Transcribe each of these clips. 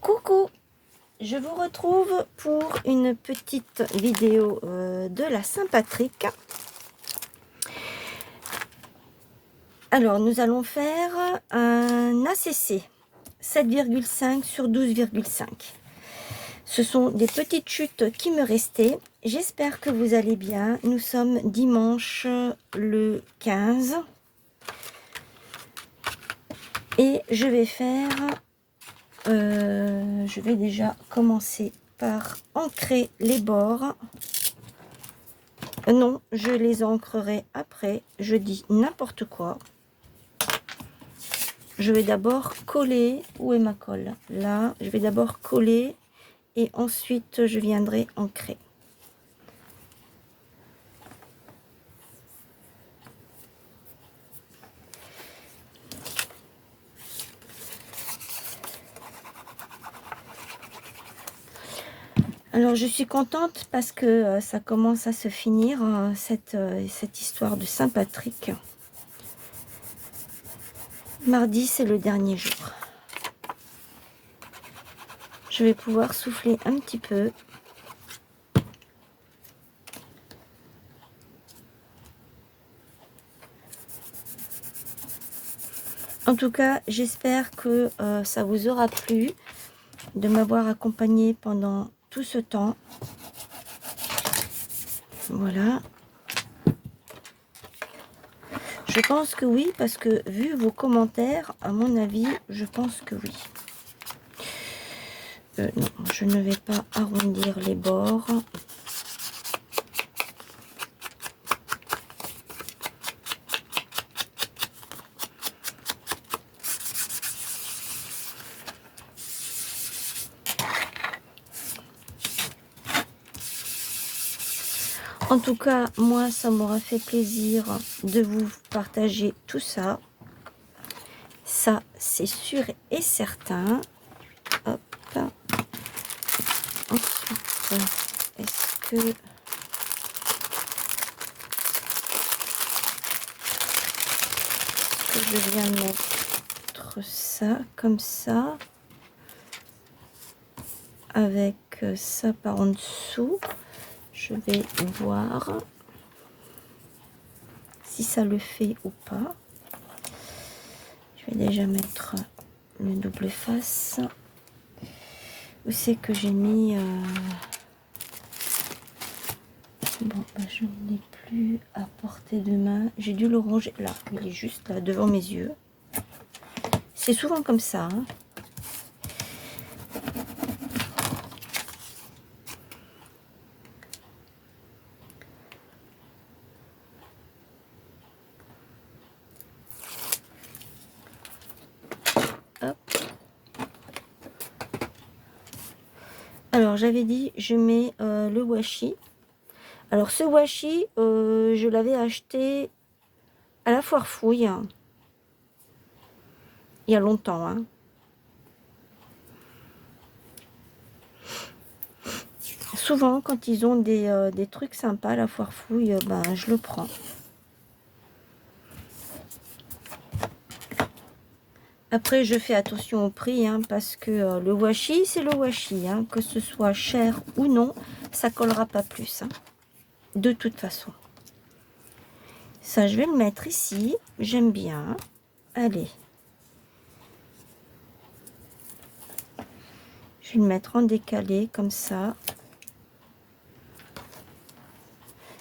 Coucou, je vous retrouve pour une petite vidéo de la Saint-Patrick. Alors, nous allons faire un ACC 7,5 sur 12,5. Ce sont des petites chutes qui me restaient. J'espère que vous allez bien. Nous sommes dimanche le 15. Et je vais faire... je vais déjà commencer par ancrer les bords. Non, je les ancrerai après. Je dis n'importe quoi. Je vais d'abord coller. Où est ma colle? Là, je vais d'abord coller et ensuite je viendrai ancrer. Alors, je suis contente parce que ça commence à se finir, cette histoire de Saint-Patrick. Mardi, c'est le dernier jour. Je vais pouvoir souffler un petit peu. En tout cas, j'espère que ça vous aura plu de m'avoir accompagné pendant tout ce temps. Voilà. Je pense que oui, parce que vu vos commentaires, à mon avis, je pense que oui. Non, je ne vais pas arrondir les bords. En tout cas, moi, ça m'aura fait plaisir de vous partager tout ça. Ça, c'est sûr et certain. Hop. Ensuite, est-ce que... je viens mettre ça comme ça. Avec ça par en dessous. Je vais voir si ça le fait ou pas. Je vais déjà mettre le double face. Où c'est que j'ai mis... Bon, bah, je ne l'ai plus à portée de main. J'ai dû le ranger. Là, il est juste là, devant mes yeux. C'est souvent comme ça. Hein. Alors, j'avais dit, je mets le washi. Alors, ce washi, je l'avais acheté à la foire fouille. Il y a longtemps. Hein. Souvent, quand ils ont des trucs sympas à la foire fouille, ben, je le prends. Après, je fais attention au prix, hein, parce que le washi, c'est le washi. Hein, que ce soit cher ou non, ça collera pas plus. Hein, de toute façon. Ça, je vais le mettre ici. J'aime bien. Allez. Je vais le mettre en décalé, comme ça.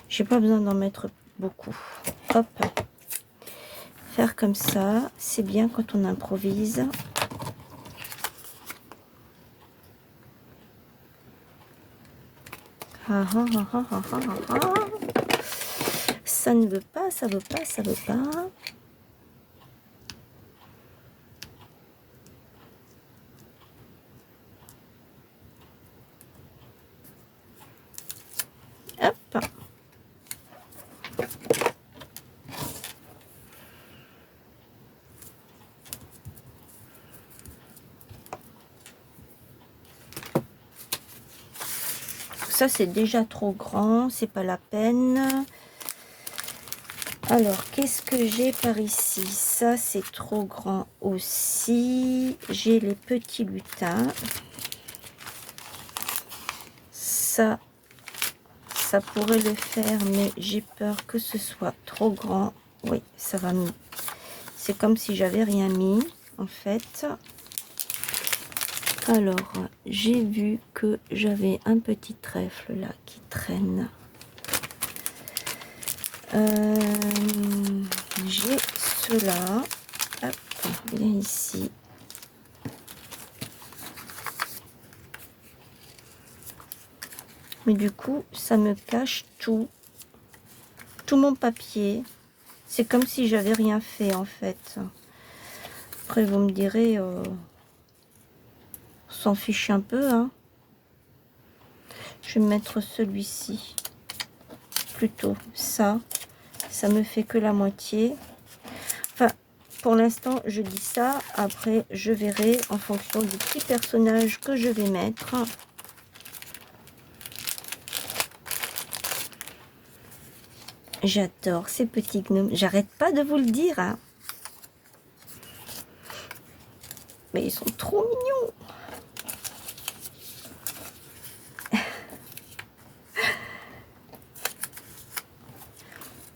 J'ai pas besoin d'en mettre beaucoup. Hop. Faire comme ça, c'est bien quand on improvise. Ça ne veut pas, ça veut pas, ça veut pas. Hop. Ça, c'est déjà trop grand, c'est pas la peine. Alors, qu'est-ce que j'ai par ici? Ça, c'est trop grand aussi. J'ai les petits lutins. ça pourrait le faire, mais j'ai peur que ce soit trop grand. Oui, ça va me... C'est comme si j'avais rien mis, en fait. Alors, j'ai vu que j'avais un petit trèfle là qui traîne. J'ai cela. Hop, bien ici. Mais du coup, ça me cache tout mon papier. C'est comme si j'avais rien fait en fait. Après, vous me direz, on s'en fiche un peu, hein. Je vais mettre celui-ci. Plutôt ça. Ça me fait que la moitié. Enfin, pour l'instant, je dis ça. Après, je verrai en fonction du petit personnage que je vais mettre. J'adore ces petits gnomes. J'arrête pas de vous le dire, hein. Mais ils sont trop mignons.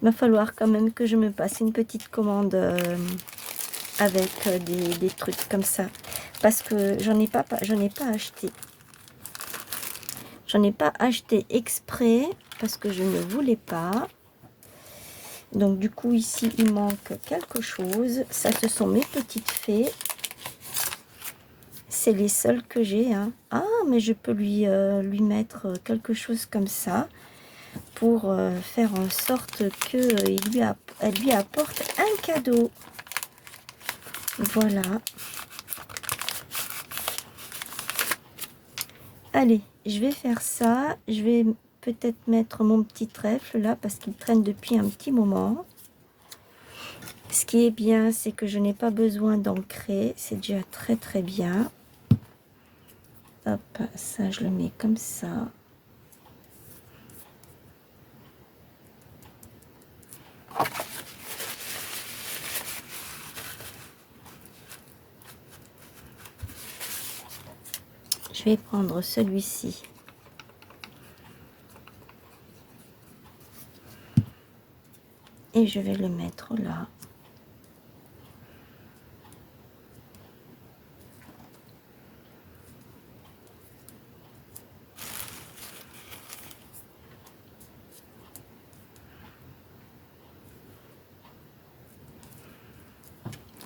Il va falloir quand même que je me passe une petite commande avec des trucs comme ça. Parce que j'en ai pas acheté. J'en ai pas acheté exprès parce que je ne voulais pas. Donc du coup ici il manque quelque chose. Ça, ce sont mes petites fées. C'est les seules que j'ai, hein. Ah, mais je peux lui mettre quelque chose comme ça pour faire en sorte que elle lui apporte un cadeau. Voilà. Allez, je vais faire ça. Je vais peut-être mettre mon petit trèfle là parce qu'il traîne depuis un petit moment. Ce qui est bien, c'est que je n'ai pas besoin d'ancrer. C'est déjà très très bien. Hop, ça je le mets comme ça. Je vais prendre celui-ci. Et je vais le mettre là.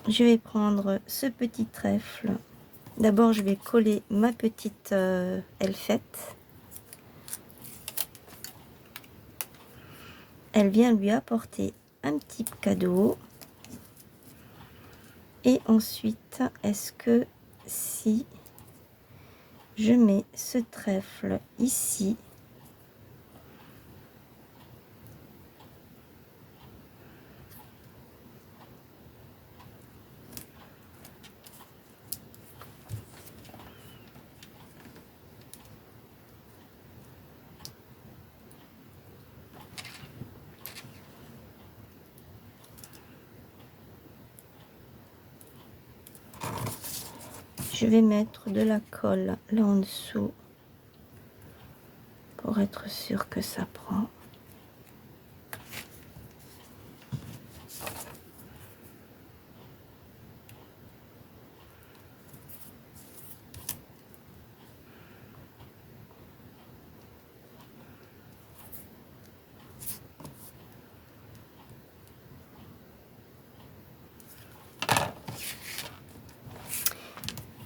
Je vais prendre ce petit trèfle. D'abord, je vais coller ma petite elfette. Elle vient lui apporter un petit cadeau. Et ensuite, est-ce que si je mets ce trèfle ici, je vais mettre de la colle là en dessous pour être sûr que ça prend.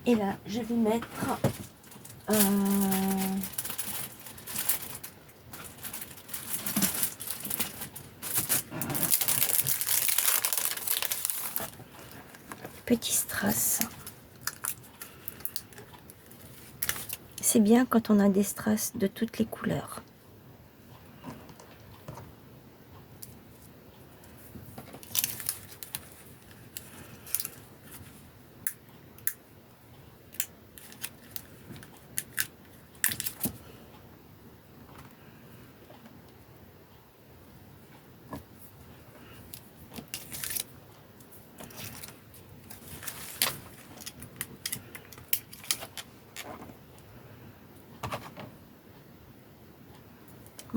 Et là, je vais mettre petit strass. C'est bien quand on a des strass de toutes les couleurs.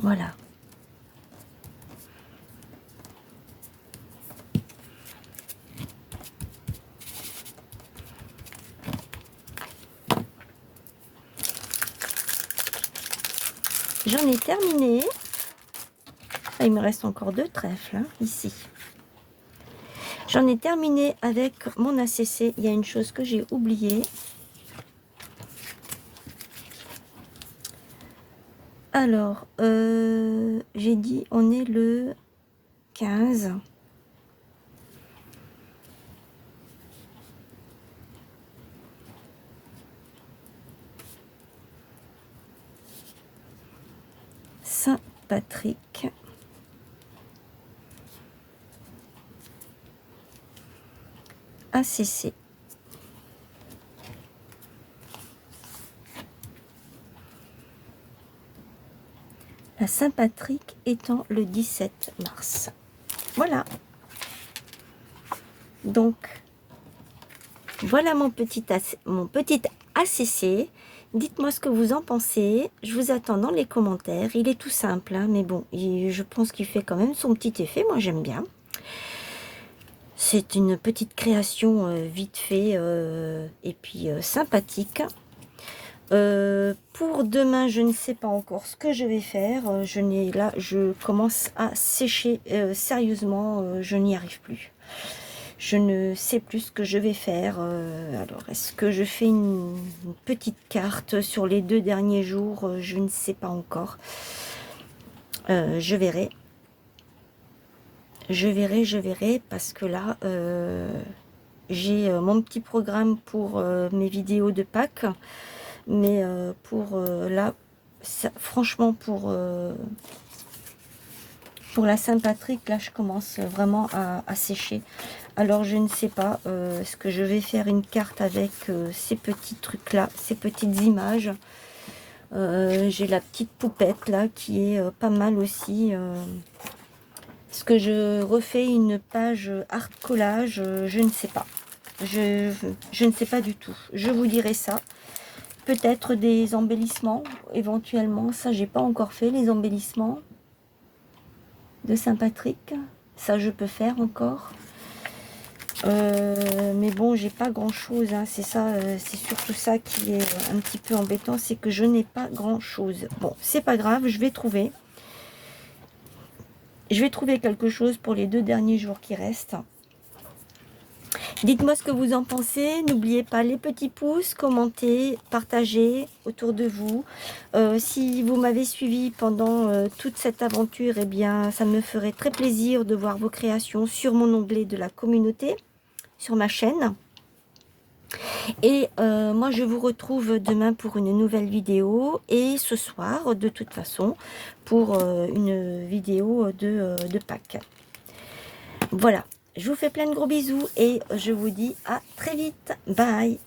Voilà. J'en ai terminé. Ah, il me reste encore 2 trèfles, hein, ici. J'en ai terminé avec mon ACC. Il y a une chose que j'ai oubliée. Alors, j'ai dit, on est le 15. Saint-Patrick. ACC. La Saint-Patrick étant le 17 mars. Voilà. Donc, voilà mon petit ACC. Dites-moi ce que vous en pensez. Je vous attends dans les commentaires. Il est tout simple, hein, mais bon, je pense qu'il fait quand même son petit effet. Moi, j'aime bien. C'est une petite création vite fait et puis sympathique. Pour demain, je ne sais pas encore ce que je vais faire. Là, je commence à sécher sérieusement. Je n'y arrive plus. Je ne sais plus ce que je vais faire. Alors, est-ce que je fais une petite carte sur les 2 derniers jours? Je ne sais pas encore. Je verrai. Je verrai parce que là, j'ai mon petit programme pour mes vidéos de Pâques. Mais pour là, franchement, pour la Saint-Patrick, là, je commence vraiment à sécher. Alors, je ne sais pas, est-ce que je vais faire une carte avec ces petits trucs-là, ces petites images. J'ai la petite poupette, là, qui est pas mal aussi. Est-ce que je refais une page art collage? Je ne sais pas. Je ne sais pas du tout. Je vous dirai ça. Peut-être des embellissements, éventuellement. Ça, j'ai pas encore fait, les embellissements de Saint-Patrick. Ça, je peux faire encore. Mais bon, j'ai pas grand-chose. Hein. C'est ça, c'est surtout ça qui est un petit peu embêtant, c'est que je n'ai pas grand-chose. Bon, c'est pas grave, je vais trouver. Je vais trouver quelque chose pour les 2 derniers jours qui restent. Dites-moi ce que vous en pensez. N'oubliez pas les petits pouces, commentez, partagez autour de vous. Si vous m'avez suivi pendant toute cette aventure, eh bien, ça me ferait très plaisir de voir vos créations sur mon onglet de la communauté, sur ma chaîne. Et moi, je vous retrouve demain pour une nouvelle vidéo et ce soir, de toute façon, pour une vidéo de Pâques. Voilà. Je vous fais plein de gros bisous et je vous dis à très vite. Bye!